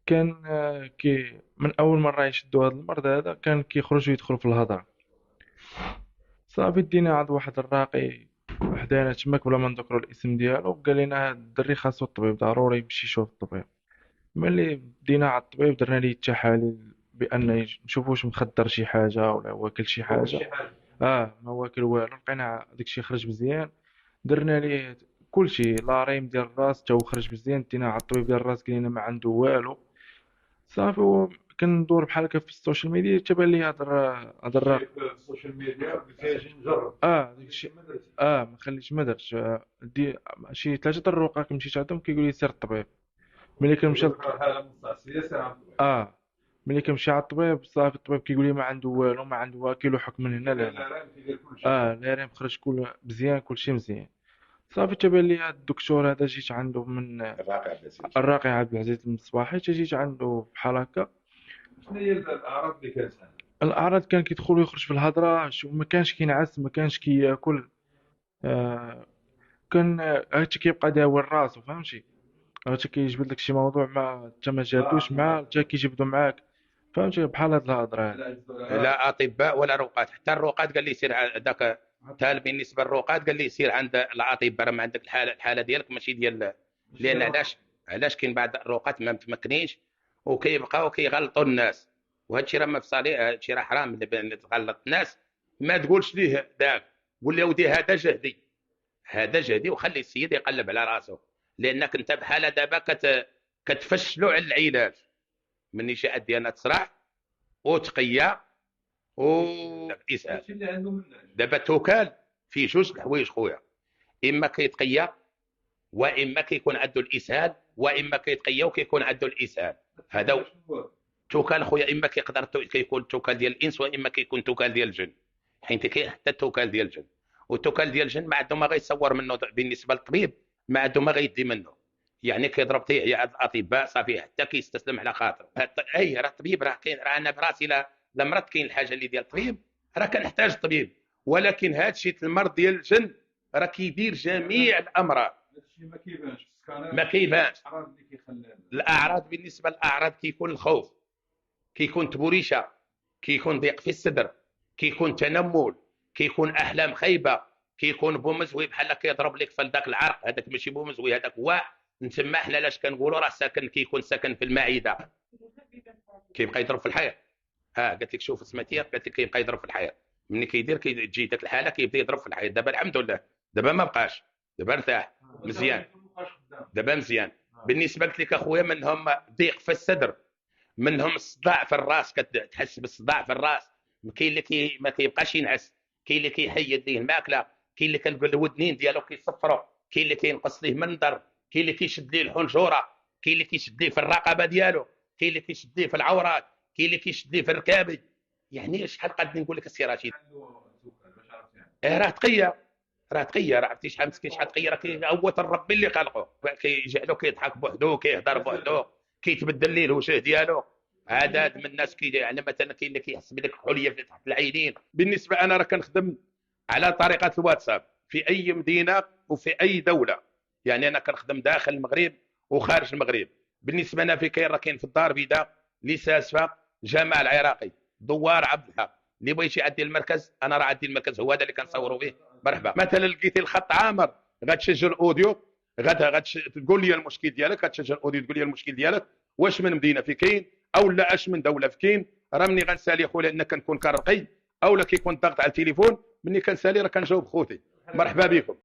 كان كي من اول مره يشدوا هذا المرض هذا كان كيخرج ويدخل في الهضره. صافي دينا عند واحد الراقي وحدانا تماك بلا ما نذكروا الاسم ديالو، قال لنا هاد الدري خاصو الطبيب ضروري يمشي يشوف الطبيب. ملي بدينا على الطبيب درنا ليه التحاليل بان نشوفوا واش مخدر شي حاجه ولا واكل شي حاجه. ما واكل والو، لقينا داكشي خرج مزيان. درنا ليه كلشي، لاريم ديال الراس تا هو خرج مزيان، دينا على الطبيب ديال الراس قال لنا ما عنده والو. صافي هو كندور بحال هكا في السوشيال ميديا تبان لي هاد الراقي. في السوشيال ميديا قلت لي اجي نجرب. داكشي. ما درتي. ما خليتش ما درتش. شي ثلاثه د الرقاق مشيت عندهم كيقول لي سير الطبيب. ملي كنمشي يقول لك راه حاله مستعصيه سير عند الطبيب. ملي كنمشي على الطبيب صافي الطبيب كيقول لي ما عنده والو، ما عنده واكل وحكم من هنا كان لهنا. العلام كيدير كل شيء. الهرم خرج كل مزيان، كلشي مزيان. صافي تبان لي هاد الدكتور هذا جيت عنده من الراقع بس. الراقي عبد العزيز المصباحي، جيت عنده بحال هكا. شنو هي الاعراض اللي كانت عنده؟ الاعراض كان كيدخل ويخرج في الهضره، ما كانش كينعس، ما كانش كياكل. آه كان هادشي كيبقى داور راسو، فهمتي؟ هادشي كيجبد لك شي موضوع ما انت ما جابوش مع حتى كيجبدو معاك، فهمتي؟ بحال هاد الهضره هادي. لا اطباء ولا رقاد، حتى الرقاد قال لي سير هذاك. حتى بالنسبه للرقاد قال لي سير عند الاطباء، راه ما عندك الحاله ديالك ماشي ديال. لان علاش كاين بعض الرقاد ما متمكنينش وكيبقاو كيغلطوا الناس. وهذا الشيء راه ما في صالح، هذا الشيء راه حرام اللي تغلط الناس. ما تقولش ليه داك، قول له ودي هذا جهدي، هذا جهدي، وخلي السيد يقلب على راسه. لانك انت بحال دابا كتفشلوا على العلاج. من الاشاعات ديالنا تصرح وتقيه واسهال. هادشي اللي عنده منه. دابا التوكال فيه جوج الحوايج خويا، اما كيتقيا واما كيكون عنده الاسهال، واما كيتقيا وكيكون عنده الاسهال. هذا هو التوكال خويا. اما كيقدر كيكون التوكال ديال الانس، واما كيكون التوكال ديال الجن. حيت كاين حتى التوكال ديال الجن. والتوكال ديال الجن ما عنده ما غيصور منه بالنسبه للطبيب، ما عنده ما غيدي منه. يعني كيضرب تيعيا عند الاطباء صافي حتى كيستسلم على خاطر. اي راه الطبيب راه كاين، راه انا براسي لا مرض كاين الحاجه اللي ديال الطبيب راه كنحتاج الطبيب. ولكن هذا الشيء المرض ديال الجن راه كيدير جميع الامراض. هادشي ما كيبانش في السكانر. ما كيبانش. الاعراض اللي كيخليها. الاعراض بالنسبه للاعراض كيكون الخوف، كيكون تبوريشه، كيكون ضيق في الصدر، كيكون تنمل، كيكون احلام خايبه، كيكون بومزوي بحال كيضرب لك في ذاك العرق. هذاك ماشي بومزوي، هذاك هو نتما حنا لاش كنقولوا راه ساكن، كيكون ساكن في المعده، كيبقى يضرب في الحياه. قالت لك شوف سمعتي، قالت لك كيبقى يضرب في الحياه. ملي كيدير كيجي ديك الحاله كيبدا يضرب في الحياه. دابا الحمد لله، دابا ما بقاش، دابا ارتاح مزيان، دابا مزيان. بالنسبه قلت لك اخويا، منهم ضيق في الصدر، منهم الصداع في الراس، كتحس بالصداع في الراس. كاين اللي ما كيبقاش ينعس، كاين اللي كيحيد ليه الماكله، كاين اللي كنقول الودنين ديالو كيصفروا، كاين اللي كينقص ليه منظر، كاين اللي كيشد ليه الحنجره، كاين اللي كيشد ليه في الرقبه ديالو، كاين اللي كيشد ليه في العورات، كاين اللي كيشد ليه في الركابي. يعني شحال قد نقول لك السي رشيد. عنده سكر باش عرفت يعني. راه تقيه، راه تقيه، راه عرفتي شحال مسكين، شحال تقيه. راه هو ربي اللي خلقه، كيجعلو كيضحك بوحدو، كيهضر بوحدو، كيتبدل ليه الوجه ديالو. عدد من الناس يعني مثلا كاين اللي كيحس بديك الحليه في تحت العينين. بالنسبه انا راه كنخدم على طريقه الواتساب في اي مدينه وفي اي دوله. يعني انا كنخدم داخل المغرب وخارج المغرب. بالنسبه انا في كاين راه كاين في الدار البيضاء، لساسفه، جمال العراقي، دوار عبد الحق. اللي بغى يجي عندي المركز، انا راه عندي المركز هو هذا اللي كنصوروا به. مرحبا. مثلا لقيتي الخط عامر، غتسجل اوديو، تقول لي المشكل ديالك، غتسجل اوديو تقول لي المشكل ديالك، واش من مدينه في كاين او لا اش من دوله في كاين. راه مني غنسالي خويا لان كنكون كنرقي او لا كيكون الضغط على التليفون، مني كنسالي راه كنجاوب خوتي. مرحبا بكم.